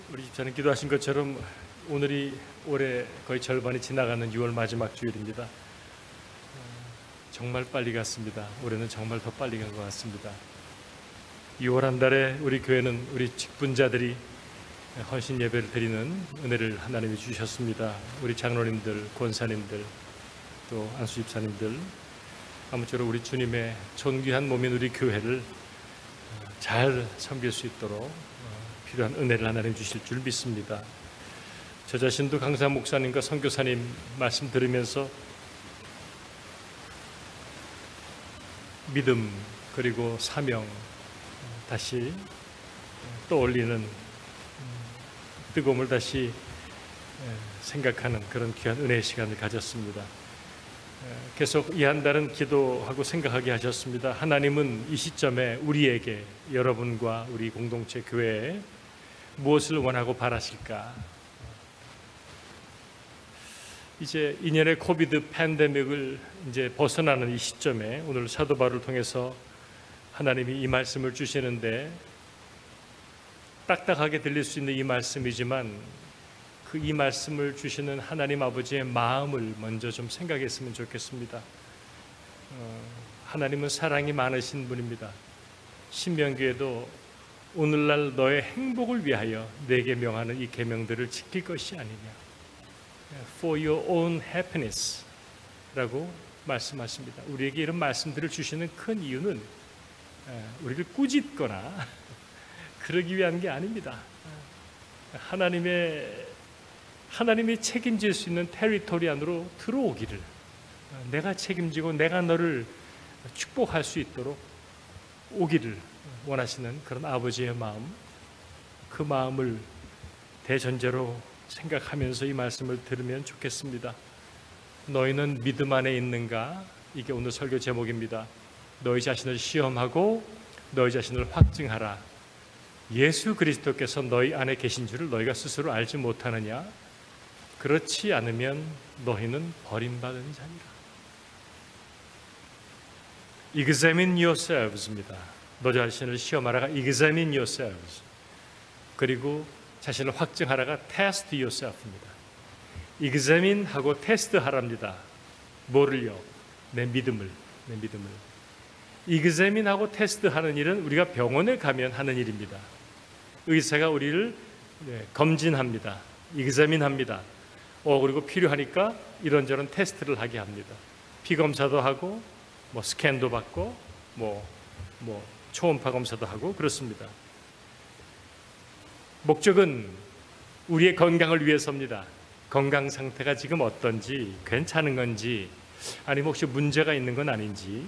우리 집사님 기도하신 것처럼 오늘이 올해 거의 절반이 지나가는 6월 마지막 주일입니다. 정말 빨리 갔습니다. 올해는 정말 더 빨리 간 것 같습니다. 6월 한 달에 우리 교회는 우리 직분자들이 헌신 예배를 드리는 은혜를 하나님이 주셨습니다. 우리 장로님들, 권사님들, 또 안수 집사님들, 아무쪼록 우리 주님의 존귀한 몸인 우리 교회를 잘 섬길 수 있도록 필요한 은혜를 하나님 주실 줄 믿습니다. 저 자신도 강사 목사님과 선교사님 말씀 들으면서 믿음 그리고 사명 다시 떠올리는 뜨거움을 다시 생각하는 그런 귀한 은혜의 시간을 가졌습니다. 계속 이 한 달은 기도하고 생각하게 하셨습니다. 하나님은 이 시점에 우리에게, 여러분과 우리 공동체 교회에 무엇을 원하고 바라실까? 이제 2년의 코비드 팬데믹을 이제 벗어나는 이 시점에 오늘 사도 바울을 통해서 하나님이 이 말씀을 주시는데, 딱딱하게 들릴 수 있는 이 말씀이지만 그 이 말씀을 주시는 하나님 아버지의 마음을 먼저 좀 생각했으면 좋겠습니다. 하나님은 사랑이 많으신 분입니다. 신명기에도 오늘날 너의 행복을 위하여 내게 명하는 이 계명들을 지킬 것이 아니냐, For your own happiness 라고 말씀하십니다. 우리에게 이런 말씀들을 주시는 큰 이유는 우리를 꾸짖거나 그러기 위한 게 아닙니다. 하나님이 책임질 수 있는 테리토리 안으로 들어오기를, 내가 책임지고 내가 너를 축복할 수 있도록 오기를 원하시는 그런 아버지의 마음, 그 마음을 대전제로 생각하면서 이 말씀을 들으면 좋겠습니다. 너희는 믿음 안에 있는가? 이게 오늘 설교 제목입니다. 너희 자신을 시험하고 너희 자신을 확증하라. 예수 그리스도께서 너희 안에 계신 줄을 너희가 스스로 알지 못하느냐? 그렇지 않으면 너희는 버림받은 자니라. Examine yourselves입니다. 너 자신을 시험하라가 Examine yourselves. 그리고 자신을 확증하라가 Test yourself입니다. Examine 하고 테스트 하랍니다. 뭐를요? 내 믿음을. Examine 하고 테스트 하는 일은 우리가 병원에 가면 하는 일입니다. 의사가 우리를 검진합니다. Examine 합니다. 그리고 필요하니까 이런저런 테스트를 하게 합니다. 피검사도 하고, 스캔도 받고, 초음파 검사도 하고 그렇습니다. 목적은 우리의 건강을 위해서입니다. 건강 상태가 지금 어떤지, 괜찮은 건지, 아니면 혹시 문제가 있는 건 아닌지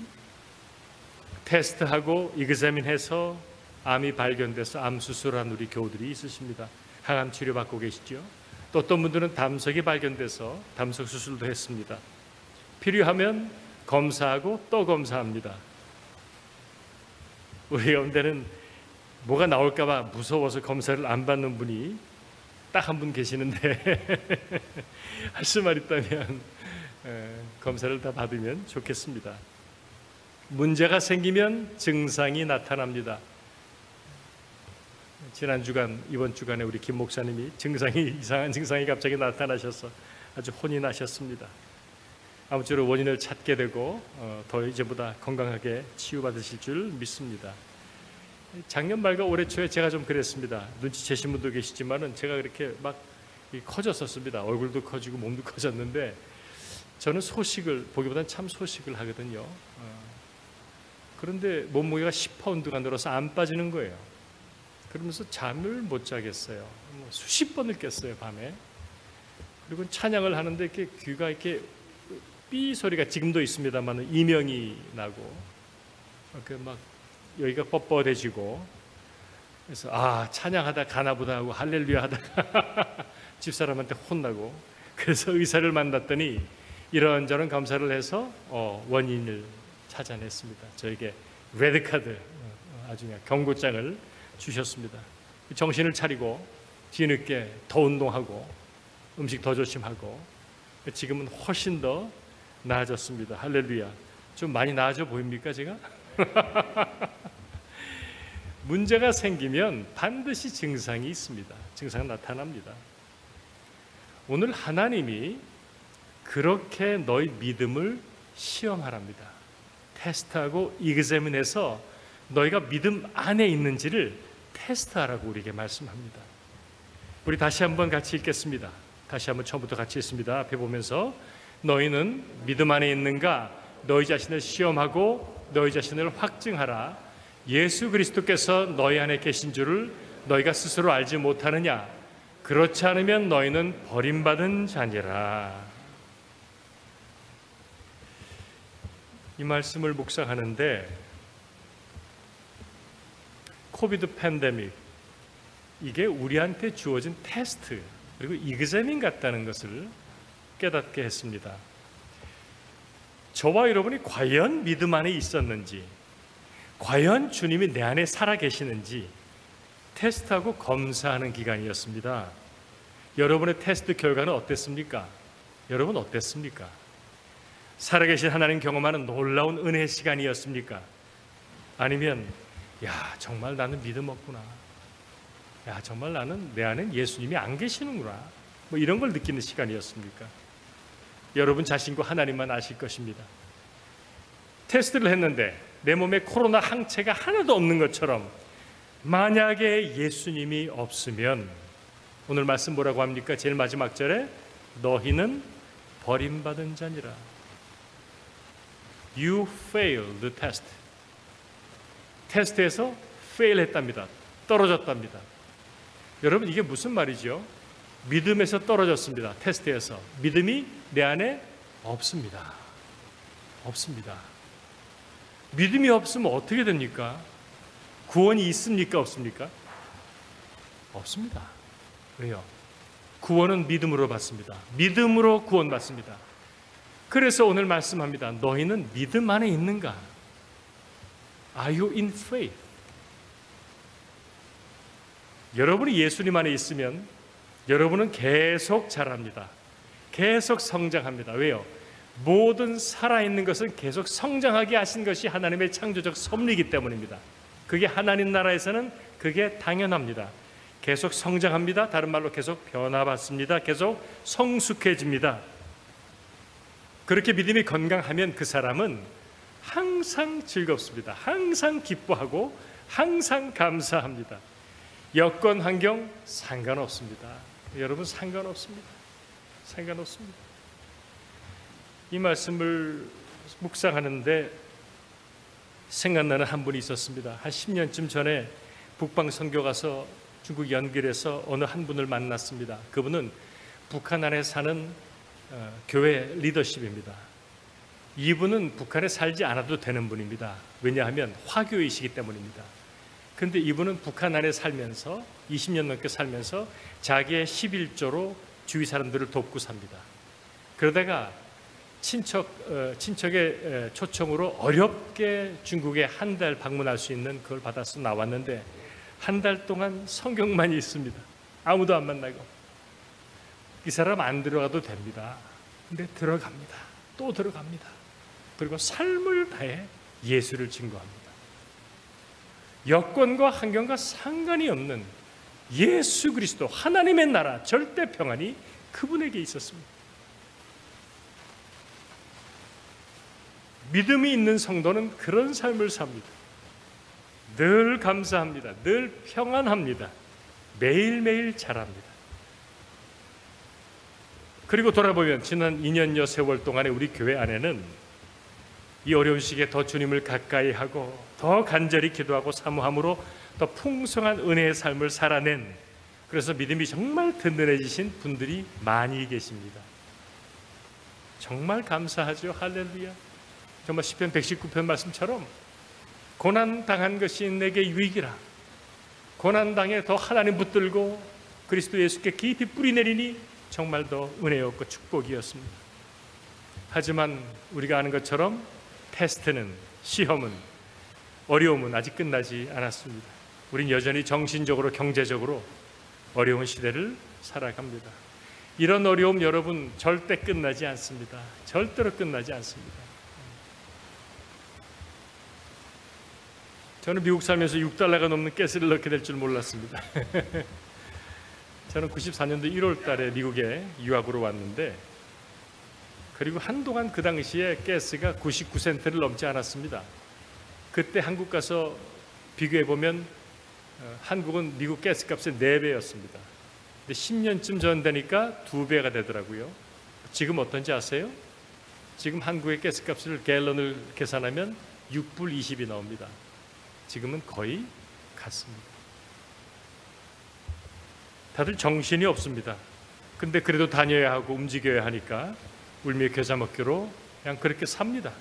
테스트하고 examine해서 암이 발견돼서 암 수술한 우리 교우들이 있으십니다. 항암 치료 받고 계시죠. 또 어떤 분들은 담석이 발견돼서 담석 수술도 했습니다. 필요하면 검사하고 또 검사합니다. 우리 가운데는 뭐가 나올까 봐 무서워서 검사를 안 받는 분이 딱 한 분 계시는데 할 수만 있다면 검사를 다 받으면 좋겠습니다. 문제가 생기면 증상이 나타납니다. 지난 주간, 이번 주간에 우리 김 목사님이 이상한 증상이 갑자기 나타나셔서 아주 혼이 나셨습니다. 아무쪼록 원인을 찾게 되고 더 이제보다 건강하게 치유받으실 줄 믿습니다. 작년 말과 올해 초에 제가 좀 그랬습니다. 눈치채신 분도 계시지만은 제가 그렇게 막 커졌었습니다. 얼굴도 커지고 몸도 커졌는데 저는 소식을 보기보다는 참 소식을 하거든요. 그런데 몸무게가 10파운드가 늘어서 안 빠지는 거예요. 그러면서 잠을 못 자겠어요. 수십 번을 깼어요, 밤에. 그리고 찬양을 하는데 이렇게 귀가 이렇게 삐 소리가 지금도 있습니다만 이명이 나고 막 여기가 뻣뻣해지고, 그래서 찬양하다 가나보다 하고 할렐루야 하다가 집사람한테 혼나고, 그래서 의사를 만났더니 이런저런 검사를 해서 원인을 찾아냈습니다. 저에게 레드카드, 아주 그냥 경고장을 주셨습니다. 정신을 차리고 뒤늦게 더 운동하고 음식 더 조심하고 지금은 훨씬 더 나아졌습니다. 할렐루야. 좀 많이 나아져 보입니까 제가? 문제가 생기면 반드시 증상이 있습니다. 증상 나타납니다. 오늘 하나님이 그렇게 너희 믿음을 시험하랍니다. 테스트하고 이그제민해서 너희가 믿음 안에 있는지를 테스트하라고 우리에게 말씀합니다. 우리 다시 한번 같이 읽겠습니다. 다시 한번 처음부터 같이 읽습니다. 앞에 보면서 너희는 믿음 안에 있는가? 너희 자신을 시험하고 너희 자신을 확증하라. 예수 그리스도께서 너희 안에 계신 줄을 너희가 스스로 알지 못하느냐? 그렇지 않으면 너희는 버림받은 자니라. 이 말씀을 묵상하는데 코비드 팬데믹, 이게 우리한테 주어진 테스트 그리고 이그제민 같다는 것을 깨닫게 했습니다. 저와 여러분이 과연 믿음 안에 있었는지, 과연 주님이 내 안에 살아 계시는지 테스트하고 검사하는 기간이었습니다. 여러분의 테스트 결과는 어땠습니까? 여러분 어땠습니까? 살아계신 하나님 경험하는 놀라운 은혜의 시간이었습니까? 아니면 야, 정말 나는 믿음 없구나. 야, 정말 나는 내 안에 예수님이 안 계시는구나. 뭐 이런 걸 느끼는 시간이었습니까? 여러분 자신과 하나님만 아실 것입니다. 테스트를 했는데 내 몸에 코로나 항체가 하나도 없는 것처럼 만약에 예수님이 없으면 오늘 말씀 뭐라고 합니까? 제일 마지막 절에 너희는 버림받은 자니라. You failed the test. 테스트에서 fail 했답니다. 떨어졌답니다. 여러분 이게 무슨 말이죠? 믿음에서 떨어졌습니다. 테스트에서. 믿음이 내 안에 없습니다. 없습니다. 믿음이 없으면 어떻게 됩니까? 구원이 있습니까? 없습니까? 없습니다. 왜요? 구원은 믿음으로 받습니다. 믿음으로 구원받습니다. 그래서 오늘 말씀합니다. 너희는 믿음 안에 있는가? Are you in faith? 여러분이 예수님 안에 있으면 여러분은 계속 자랍니다. 계속 성장합니다. 왜요? 모든 살아있는 것은 계속 성장하게 하신 것이 하나님의 창조적 섭리이기 때문입니다. 그게 하나님 나라에서는 그게 당연합니다. 계속 성장합니다. 다른 말로 계속 변화받습니다. 계속 성숙해집니다. 그렇게 믿음이 건강하면 그 사람은 항상 즐겁습니다. 항상 기뻐하고 항상 감사합니다. 여건 환경 상관없습니다. 여러분 상관없습니다. 상관없습니다. 이 말씀을 묵상하는데 생각나는 한 분이 있었습니다. 한 10년쯤 전에 북방 선교 가서 중국 연길에서 어느 한 분을 만났습니다. 그분은 북한 안에 사는 교회 리더십입니다. 이분은 북한에 살지 않아도 되는 분입니다. 왜냐하면 화교이시기 때문입니다. 그런데 이분은 북한 안에 살면서 20년 넘게 살면서 자기의 11조로 주위 사람들을 돕고 삽니다. 그러다가 친척의 초청으로 어렵게 중국에 한 달 방문할 수 있는 그걸 받아서 나왔는데 한 달 동안 성경만 있습니다. 아무도 안 만나고. 이 사람 안 들어가도 됩니다. 근데 들어갑니다. 또 들어갑니다. 그리고 삶을 다해 예수를 증거합니다. 여건과 환경과 상관이 없는 예수 그리스도 하나님의 나라 절대 평안이 그분에게 있었습니다. 믿음이 있는 성도는 그런 삶을 삽니다. 늘 감사합니다. 늘 평안합니다. 매일매일 자랍니다. 그리고 돌아보면 지난 2년여 세월 동안에 우리 교회 안에는 이 어려운 시기에 더 주님을 가까이 하고 더 간절히 기도하고 사모함으로 더 풍성한 은혜의 삶을 살아낸, 그래서 믿음이 정말 든든해지신 분들이 많이 계십니다. 정말 감사하죠. 할렐루야. 정말 시편 119편 말씀처럼 고난당한 것이 내게 유익이라. 고난당해 더 하나님 붙들고 그리스도 예수께 깊이 뿌리 내리니 정말 더 은혜였고 축복이었습니다. 하지만 우리가 아는 것처럼 테스트는, 시험은, 어려움은 아직 끝나지 않았습니다. 우린 여전히 정신적으로 경제적으로 어려운 시대를 살아갑니다. 이런 어려움 여러분 절대 끝나지 않습니다. 절대로 끝나지 않습니다. 저는 미국 살면서 $6가 넘는 가스를 넣게 될 줄 몰랐습니다. 저는 94년도 1월 달에 미국에 유학으로 왔는데, 그리고 한동안 그 당시에 가스가 99센트를 넘지 않았습니다. 그때 한국 가서 비교해 보면 한국은 미국 가스값의 4배였습니다. 근데 10년쯤 전 되니까 2배가 되더라고요. 지금 어떤지 아세요? 지금 한국의 가스값을 갤런을 계산하면 6불 20이 나옵니다. 지금은 거의 같습니다. 다들 정신이 없습니다. 근데 그래도 다녀야 하고 움직여야 하니까 울며 겨자 먹기로 그냥 그렇게 삽니다.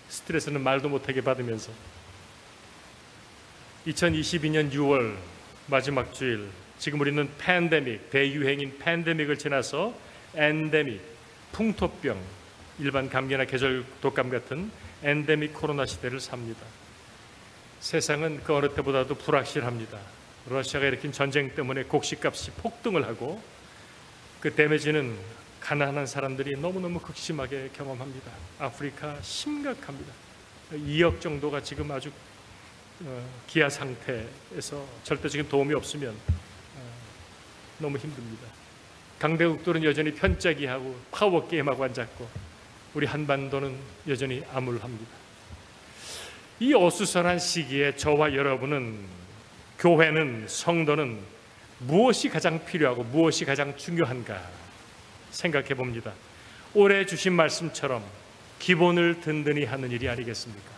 스트레스는 말도 못하게 받으면서. 2022년 6월 마지막 주일, 지금 우리는 팬데믹, 대유행인 팬데믹을 지나서 엔데믹, 풍토병, 일반 감기나 계절 독감 같은 엔데믹 코로나 시대를 삽니다. 세상은 그 어느 때보다도 불확실합니다. 러시아가 일으킨 전쟁 때문에 곡식값이 폭등을 하고, 그 데미지는 가난한 사람들이 너무너무 극심하게 경험합니다. 아프리카 심각합니다. 2억 정도가 지금 아주 기아 상태에서 절대적인 도움이 없으면 너무 힘듭니다. 강대국들은 여전히 편짜기하고 파워게임하고 앉았고, 우리 한반도는 여전히 암울합니다. 이 어수선한 시기에 저와 여러분은, 교회는, 성도는 무엇이 가장 필요하고 무엇이 가장 중요한가 생각해 봅니다. 올해 주신 말씀처럼 기본을 든든히 하는 일이 아니겠습니까?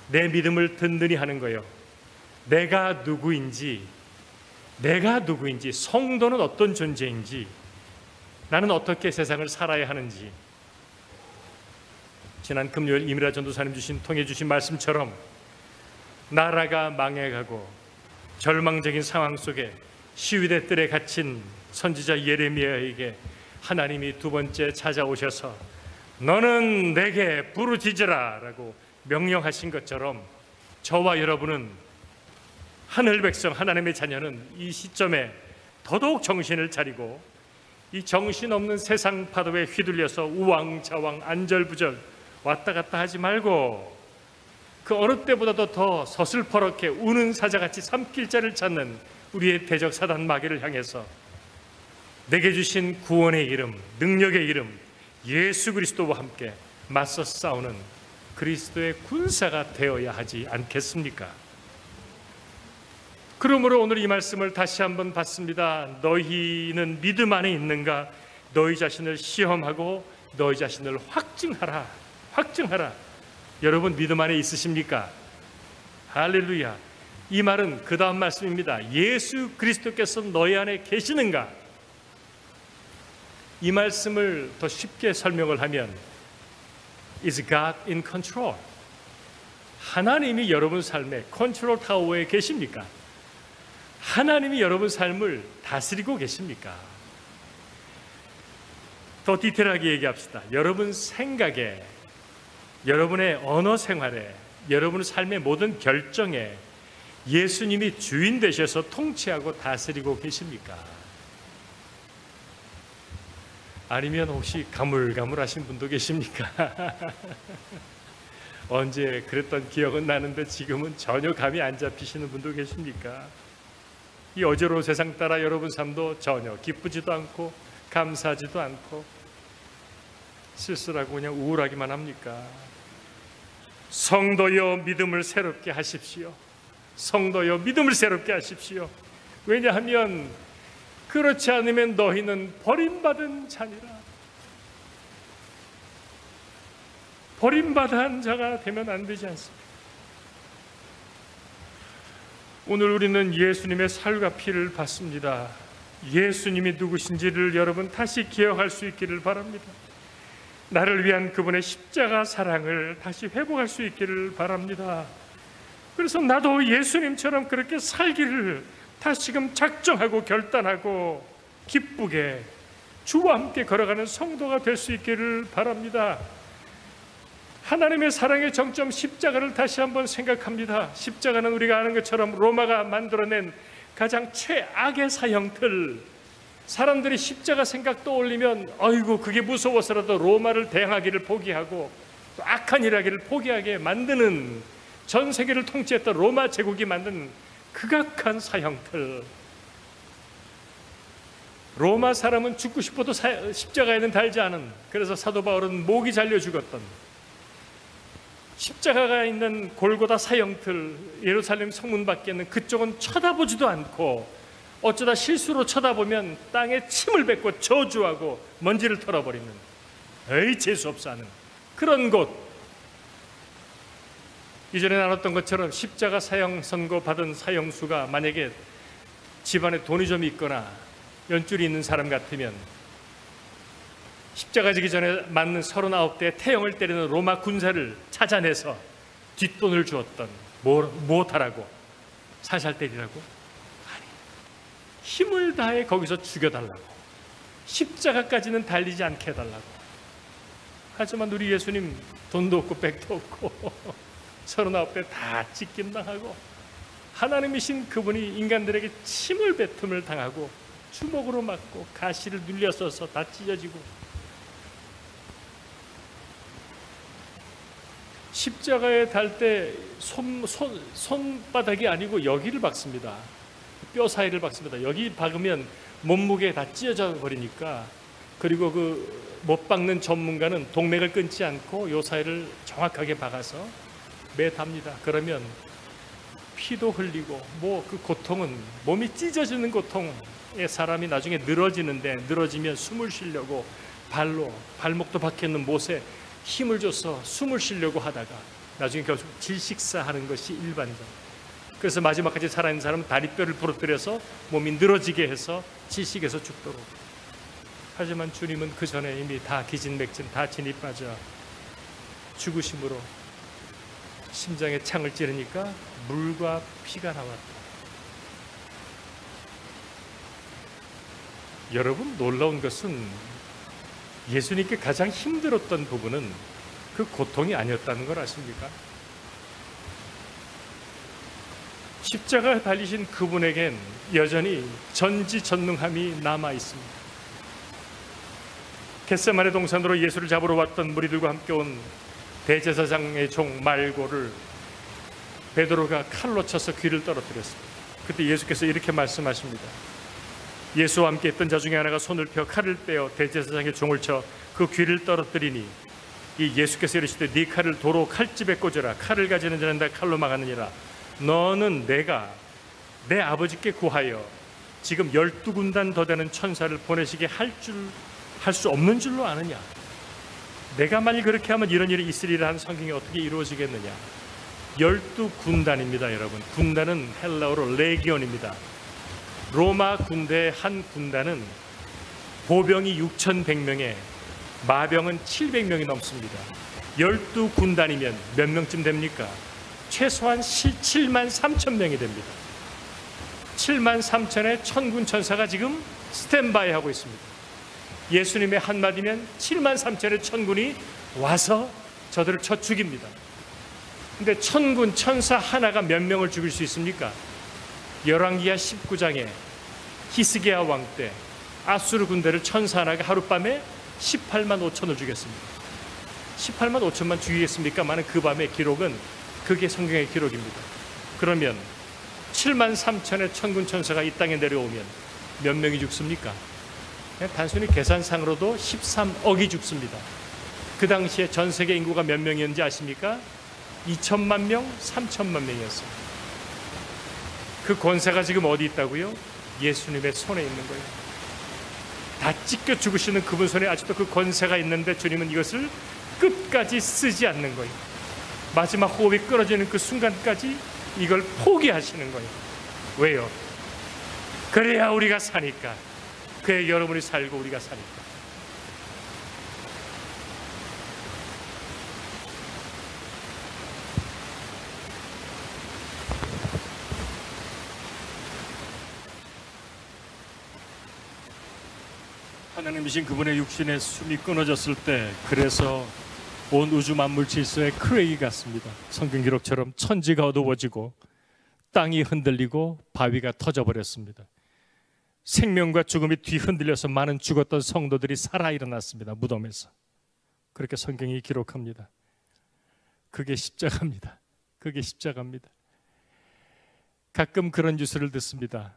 내 믿음을 든든히 하는 거예요. 내가 누구인지, 성도는 어떤 존재인지, 나는 어떻게 세상을 살아야 하는지. 지난 금요일 이미라 전도사님 통해 주신 말씀처럼 나라가 망해가고 절망적인 상황 속에 시위대 뜰에 갇힌 선지자 예레미야에게 하나님이 두 번째 찾아오셔서 너는 내게 부르짖으라 라고 명령하신 것처럼, 저와 여러분은, 하늘 백성, 하나님의 자녀는 이 시점에 더더욱 정신을 차리고 이 정신없는 세상 파도에 휘둘려서 우왕좌왕 안절부절 왔다 갔다 하지 말고, 그 어느 때보다도 더 서슬퍼렇게 우는 사자같이 삼킬자를 찾는 우리의 대적 사단 마귀를 향해서 내게 주신 구원의 이름, 능력의 이름 예수 그리스도와 함께 맞서 싸우는 그리스도의 군사가 되어야 하지 않겠습니까? 그러므로 오늘 이 말씀을 다시 한번 받습니다. 너희는 믿음 안에 있는가? 너희 자신을 시험하고 너희 자신을 확증하라. 여러분 믿음 안에 있으십니까? 할렐루야. 이 말은 그 다음 말씀입니다. 예수 그리스도께서 너희 안에 계시는가? 이 말씀을 더 쉽게 설명을 하면 Is God in control? 하나님이 여러분 삶의 컨트롤 타워에 계십니까? 하나님이 여러분 삶을 다스리고 계십니까? 더 디테일하게 얘기합시다. 여러분 생각에, 여러분의 언어 생활에, 여러분 삶의 모든 결정에 예수님이 주인 되셔서 통치하고 다스리고 계십니까? 아니면 혹시 가물가물하신 분도 계십니까? 언제 그랬던 기억은 나는데 지금은 전혀 감이 안 잡히시는 분도 계십니까? 이 어제로 세상 따라 여러분 삶도 전혀 기쁘지도 않고 감사하지도 않고 쓸쓸하고 그냥 우울하기만 합니까? 성도여 믿음을 새롭게 하십시오. 성도여 믿음을 새롭게 하십시오. 왜냐하면 그렇지 않으면 너희는 버림받은 자니라. 버림받은 자가 되면 안 되지 않습니까? 오늘 우리는 예수님의 살과 피를 받습니다. 예수님이 누구신지를 여러분 다시 기억할 수 있기를 바랍니다. 나를 위한 그분의 십자가 사랑을 다시 회복할 수 있기를 바랍니다. 그래서 나도 예수님처럼 그렇게 살기를 다시금 작정하고 결단하고 기쁘게 주와 함께 걸어가는 성도가 될 수 있기를 바랍니다. 하나님의 사랑의 정점 십자가를 다시 한번 생각합니다. 십자가는 우리가 아는 것처럼 로마가 만들어낸 가장 최악의 사형틀. 사람들이 십자가 생각 떠올리면 아이고 그게 무서워서라도 로마를 대항하기를 포기하고 또 악한 일 하기를 포기하게 만드는 전 세계를 통치했던 로마 제국이 만든 극악한 사형틀. 로마 사람은 죽고 싶어도 십자가에는 달지 않은, 그래서 사도 바울은 목이 잘려 죽었던 십자가가 있는 골고다 사형틀, 예루살렘 성문 밖에 있는 그쪽은 쳐다보지도 않고 어쩌다 실수로 쳐다보면 땅에 침을 뱉고 저주하고 먼지를 털어버리는, 에이 재수없어 하는 그런 곳. 이전에 나눴던 것처럼 십자가 사형 선고 받은 사형수가 만약에 집안에 돈이 좀 있거나 연줄이 있는 사람 같으면 십자가 지기 전에 맞는 39대의 태형을 때리는 로마 군사를 찾아내서 뒷돈을 주었던, 무엇하라고? 살살 때리라고? 아니, 힘을 다해 거기서 죽여달라고, 십자가까지는 달리지 않게 해달라고. 하지만 우리 예수님 돈도 없고 백도 없고 39대 다 찢김당하고 하나님이신 그분이 인간들에게 침을 뱉음을 당하고 주먹으로 맞고 가시를 눌려서서 다 찢어지고, 십자가에 달 때 손바닥이 아니고 여기를 박습니다. 뼈 사이를 박습니다. 여기 박으면 몸무게 다 찢어져 버리니까. 그리고 그 못 박는 전문가는 동맥을 끊지 않고 요 사이를 정확하게 박아서 매답니다. 그러면 피도 흘리고 그 고통은, 몸이 찢어지는 고통에 사람이 나중에 늘어지는데, 늘어지면 숨을 쉬려고 발목도 박혀있는 못에 힘을 줘서 숨을 쉬려고 하다가 나중에 결국 질식사하는 것이 일반적. 그래서 마지막까지 살아있는 사람은 다리뼈를 부러뜨려서 몸이 늘어지게 해서 질식해서 죽도록. 하지만 주님은 그 전에 이미 다 기진맥진, 다 진이 빠져 죽으심으로 심장에 창을 찌르니까 물과 피가 나왔다. 여러분, 놀라운 것은 예수님께 가장 힘들었던 부분은 그 고통이 아니었다는 걸 아십니까? 십자가에 달리신 그분에겐 여전히 전지전능함이 남아 있습니다. 겟세마네 동산으로 예수를 잡으러 왔던 무리들과 함께 온 대제사장의 종 말고를 베드로가 칼로 쳐서 귀를 떨어뜨렸습니다. 그때 예수께서 이렇게 말씀하십니다. 예수와 함께 있던 자 중에 하나가 손을 펴 칼을 빼어 대제사장의 종을 쳐 그 귀를 떨어뜨리니, 이 예수께서 이르시되 네 칼을 도로 칼집에 꽂으라. 칼을 가지는 자는 다 칼로 막았느니라. 너는 내가 내 아버지께 구하여 지금 12군단 더 되는 천사를 보내시게 할 수 없는 줄로 아느냐? 내가 만일 그렇게 하면 이런 일이 있으리라 한 성경이 어떻게 이루어지겠느냐? 12군단입니다. 여러분, 군단은 헬라어로 레기온입니다. 로마 군대의 한 군단은 보병이 6,100명에 마병은 700명이 넘습니다. 12군단이면 몇 명쯤 됩니까? 최소한 73,000명이 됩니다. 73,000의 천군 천사가 지금 스탠바이 하고 있습니다. 예수님의 한마디면 73,000의 천군이 와서 저들을 쳐 죽입니다. 근데 천군 천사 하나가 몇 명을 죽일 수 있습니까? 열왕기하 19장에 히스기야 왕 때 아수르 군대를 천사 하나가 하룻밤에 18만 5천을 죽였습니다. 18만 5천만 죽이겠습니까? 많은 그 밤의 기록은 그게 성경의 기록입니다. 그러면 7만 3천의 천군 천사가 이 땅에 내려오면 몇 명이 죽습니까? 단순히 계산상으로도 13억이 죽습니다. 그 당시에 전 세계 인구가 몇 명이었는지 아십니까? 2천만 명, 3천만 명이었어요. 그 권세가 지금 어디 있다고요? 예수님의 손에 있는 거예요. 다 찢겨 죽으시는 그분 손에 아직도 그 권세가 있는데 주님은 이것을 끝까지 쓰지 않는 거예요. 마지막 호흡이 끊어지는 그 순간까지 이걸 포기하시는 거예요. 왜요? 그래야 우리가 사니까. 그래 여러분이 살고 우리가 사니까. 하나님이신 그분의 육신의 숨이 끊어졌을 때, 그래서 온 우주 만물 질서의 크레이 같습니다. 성경 기록처럼 천지가 어두워지고 땅이 흔들리고 바위가 터져버렸습니다. 생명과 죽음이 뒤흔들려서 많은 죽었던 성도들이 살아 일어났습니다. 무덤에서. 그렇게 성경이 기록합니다. 그게 십자가입니다. 그게 십자가입니다. 가끔 그런 뉴스를 듣습니다.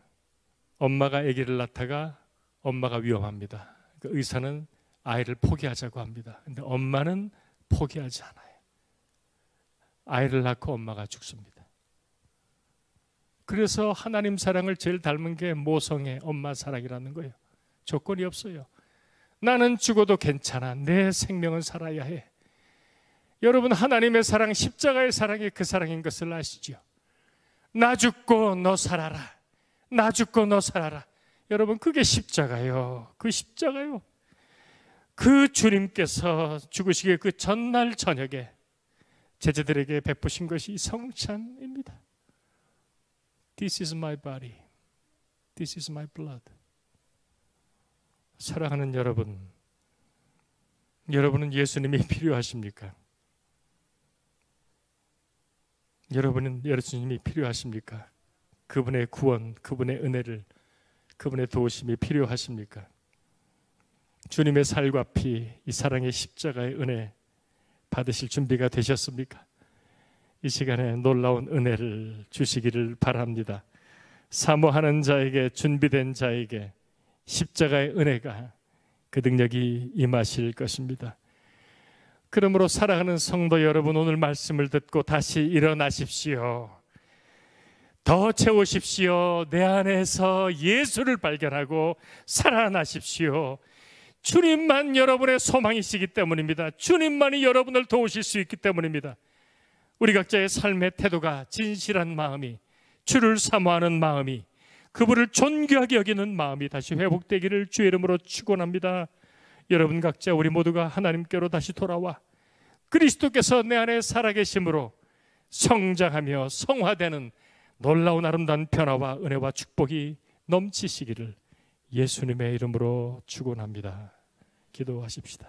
엄마가 아기를 낳다가 엄마가 위험합니다. 그러니까 의사는 아이를 포기하자고 합니다. 근데 엄마는 포기하지 않아요. 아이를 낳고 엄마가 죽습니다. 그래서 하나님 사랑을 제일 닮은 게 모성의 엄마 사랑이라는 거예요. 조건이 없어요. 나는 죽어도 괜찮아. 내 생명은 살아야 해. 여러분, 하나님의 사랑, 십자가의 사랑이 그 사랑인 것을 아시죠? 나 죽고 너 살아라. 나 죽고 너 살아라. 여러분, 그게 십자가요. 그 십자가요. 그 주님께서 죽으시기에 그 전날 저녁에 제자들에게 베푸신 것이 성찬입니다. This is my body. This is my blood. 사랑하는 여러분, 여러분은 예수님이 필요하십니까? 여러분은 예수님이 필요하십니까? 그분의 구원, 그분의 은혜를, 그분의 도우심이 필요하십니까? 주님의 살과 피, 이 사랑의 십자가의 은혜 받으실 준비가 되셨습니까? 이 시간에 놀라운 은혜를 주시기를 바랍니다. 사모하는 자에게, 준비된 자에게 십자가의 은혜가 그 능력이 임하실 것입니다. 그러므로 사랑하는 성도 여러분, 오늘 말씀을 듣고 다시 일어나십시오. 더 채우십시오. 내 안에서 예수를 발견하고 살아나십시오. 주님만 여러분의 소망이시기 때문입니다. 주님만이 여러분을 도우실 수 있기 때문입니다. 우리 각자의 삶의 태도가 진실한 마음이, 주를 사모하는 마음이, 그분을 존귀하게 여기는 마음이 다시 회복되기를 주의 이름으로 축원합니다. 여러분 각자 우리 모두가 하나님께로 다시 돌아와 그리스도께서 내 안에 살아계심으로 성장하며 성화되는 놀라운 아름다운 변화와 은혜와 축복이 넘치시기를 예수님의 이름으로 축원합니다. 기도하십시다.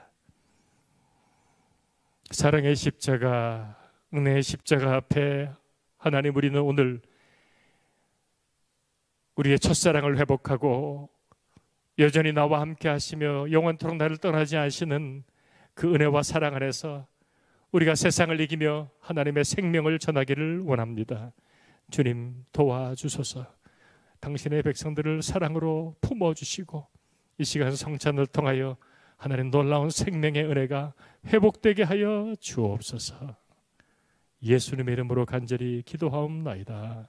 사랑의 십자가, 은혜의 십자가 앞에 하나님, 우리는 오늘 우리의 첫사랑을 회복하고 여전히 나와 함께 하시며 영원토록 나를 떠나지 않으시는 그 은혜와 사랑 안에서 우리가 세상을 이기며 하나님의 생명을 전하기를 원합니다. 주님 도와주소서. 당신의 백성들을 사랑으로 품어주시고 이 시간 성찬을 통하여 하나님 놀라운 생명의 은혜가 회복되게 하여 주옵소서. 예수님의 이름으로 간절히 기도하옵나이다.